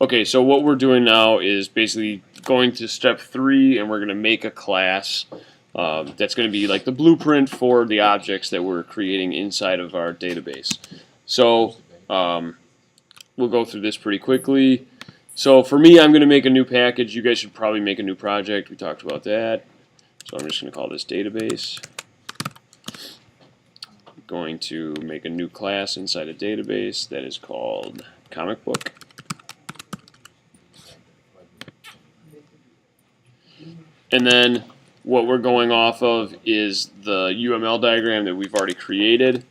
Okay, so what we're doing now is basically going to step 3, and we're going to make a class that's going to be like the blueprint for the objects that we're creating inside of our database. So we'll go through this pretty quickly. So for me, I'm going to make a new package. You guys should probably make a new project. We talked about that. So I'm just going to call this database. I'm going to make a new class inside a database that is called comic book. And then what we're going off of is the UML diagram that we've already created.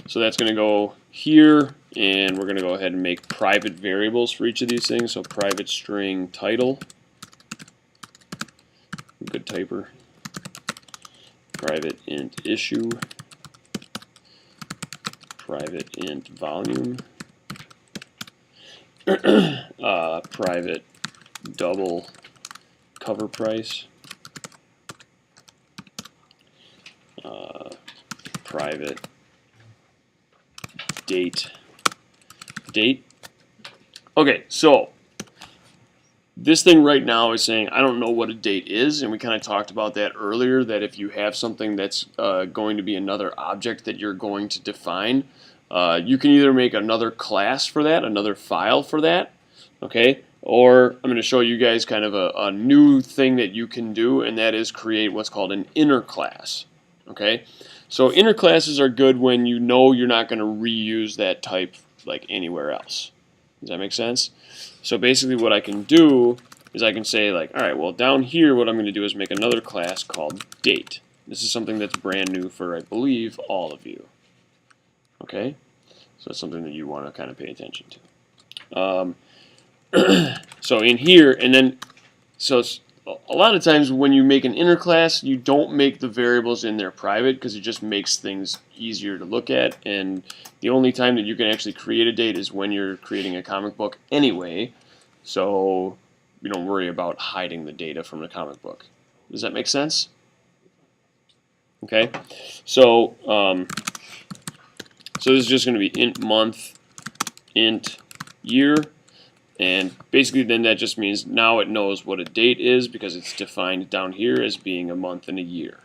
So that's going to go here, and we're going to go ahead and make private variables for each of these things. So private string title, good typer, private int issue, private int volume, private double cover price, private date. Okay, so this thing right now is saying I don't know what a date is, and we kind of talked about that earlier, that if you have something that's going to be another object that you're going to define, you can either make another class for that, another file for that, okay, or I'm going to show you guys kind of a new thing that you can do, and that is create what's called an inner class. Okay, so inner classes are good when you know you're not going to reuse that type like anywhere else. Does that make sense? So basically what I can do is I can say like, all right, well down here what I'm going to do is make another class called date. This is something that's brand new for, I believe, all of you. Okay, so it's something that you want to kind of pay attention to. So in here, and then, so a lot of times when you make an inner class, you don't make the variables in there private because it just makes things easier to look at, and the only time that you can actually create a date is when you're creating a comic book anyway, so you don't worry about hiding the data from the comic book. Does that make sense? Okay, so so this is just going to be int month, int year. And basically then that just means now it knows what a date is because it's defined down here as being a month and a year.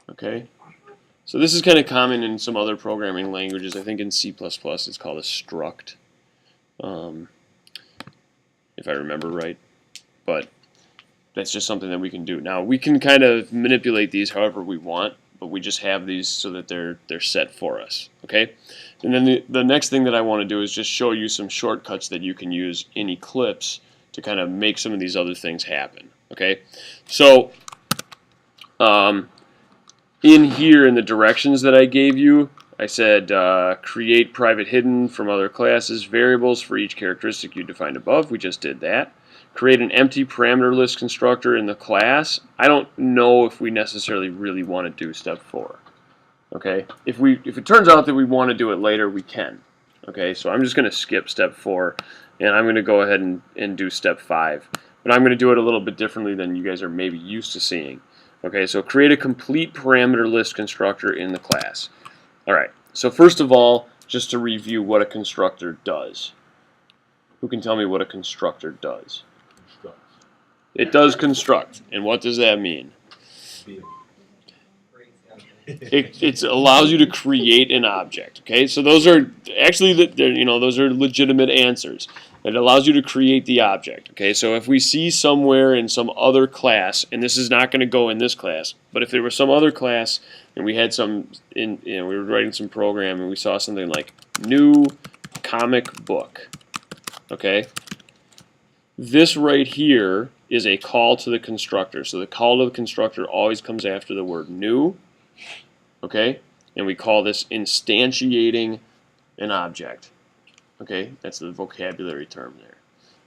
Okay? So this is kind of common in some other programming languages. I think in C++ it's called a struct, if I remember right. But that's just something that we can do. Now we can kind of manipulate these however we want, but we just have these so that they're set for us. Okay? And then the next thing that I want to do is just show you some shortcuts that you can use in Eclipse to kind of make some of these other things happen. Okay, so in here in the directions that I gave you, I said create private hidden from other classes variables for each characteristic you defined above. We just did that. Create an empty parameter list constructor in the class. I don't know if we necessarily really want to do step 4. Okay, if it turns out that we want to do it later, we can. Okay, so I'm just going to skip step 4, and I'm going to go ahead and do step 5. But I'm going to do it a little bit differently than you guys are maybe used to seeing. Okay, so create a complete parameter list constructor in the class. All right, so first of all, just to review what a constructor does. Who can tell me what a constructor does? It does construct, and what does that mean? It allows you to create an object. Okay, so those are actually those are legitimate answers. It allows you to create the object. Okay, so if we see somewhere in some other class, and this is not going to go in this class, but if there was some other class and we had some we were writing some program and we saw something like new comic book. Okay, this right here is a call to the constructor. So the call to the constructor always comes after the word new. Okay, and we call this instantiating an object. Okay, that's the vocabulary term there,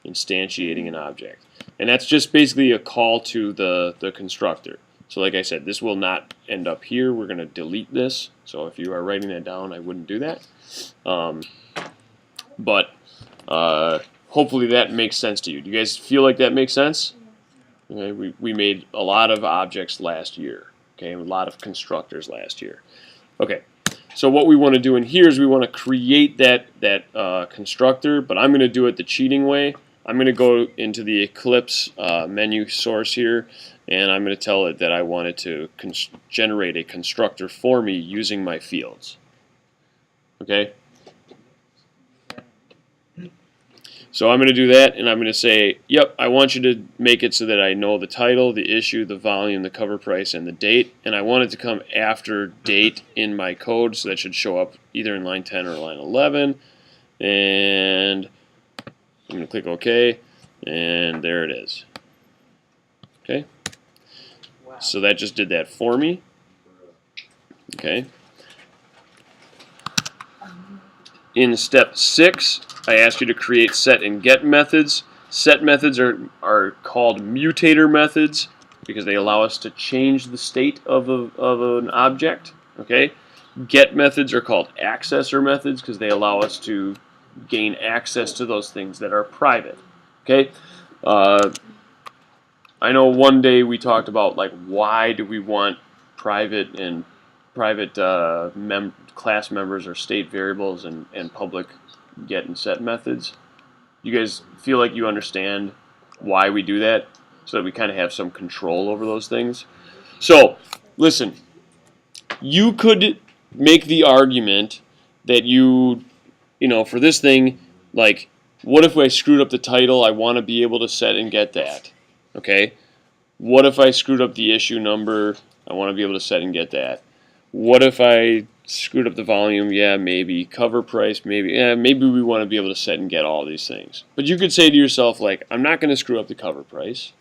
instantiating an object. And that's just basically a call to the constructor. So like I said, this will not end up here. We're going to delete this. So if you are writing that down, I wouldn't do that. But hopefully that makes sense to you. Do you guys feel like that makes sense? Okay, we made a lot of objects last year. Okay, a lot of constructors last year. Okay, So what we want to do in here is we want to create that constructor, but I'm going to do it the cheating way. I'm going to go into the Eclipse menu source here, and I'm going to tell it that I want it to generate a constructor for me using my fields. Okay? So I'm going to do that, and I'm going to say, yep, I want you to make it so that I know the title, the issue, the volume, the cover price, and the date. And I want it to come after date in my code, so that should show up either in line 10 or line 11. And I'm going to click OK, and there it is. Okay? So that just did that for me. Okay? In step 6, I ask you to create set and get methods. Set methods are called mutator methods because they allow us to change the state of an object. Okay. Get methods are called accessor methods because they allow us to gain access to those things that are private. Okay. I know one day we talked about like why do we want private class members or state variables and public get and set methods. You guys feel like you understand why we do that so that we kind of have some control over those things? So, listen, you could make the argument that you know, for this thing, like, what if I screwed up the title? I want to be able to set and get that. Okay? What if I screwed up the issue number? I want to be able to set and get that. What if I screwed up the volume? Yeah, maybe. Cover price? Maybe. Yeah, maybe we want to be able to set and get all these things. But you could say to yourself, like, I'm not going to screw up the cover price,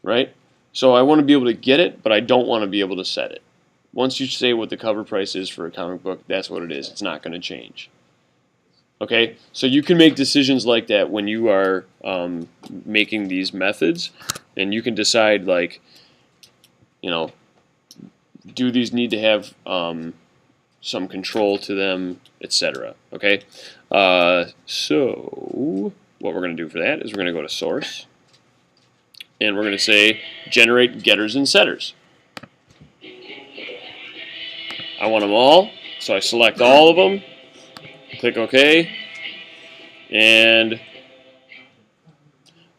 right? So I want to be able to get it, but I don't want to be able to set it. Once you say what the cover price is for a comic book, that's what it is. It's not going to change. Okay? So you can make decisions like that when you are making these methods, and you can decide, like, you know, do these need to have some control to them, etc. Okay, so what we're going to do for that is we're going to go to source, and we're going to say generate getters and setters. I want them all, so I select all of them, click OK, and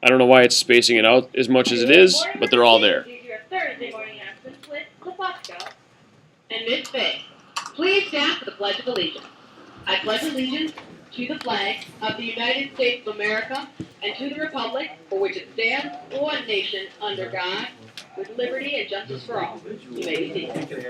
I don't know why it's spacing it out as much as it is, but they're all there. And Miss Faye, please stand for the Pledge of Allegiance. I pledge allegiance to the flag of the United States of America and to the republic for which it stands, one nation, under God, with liberty and justice for all. You may be seated.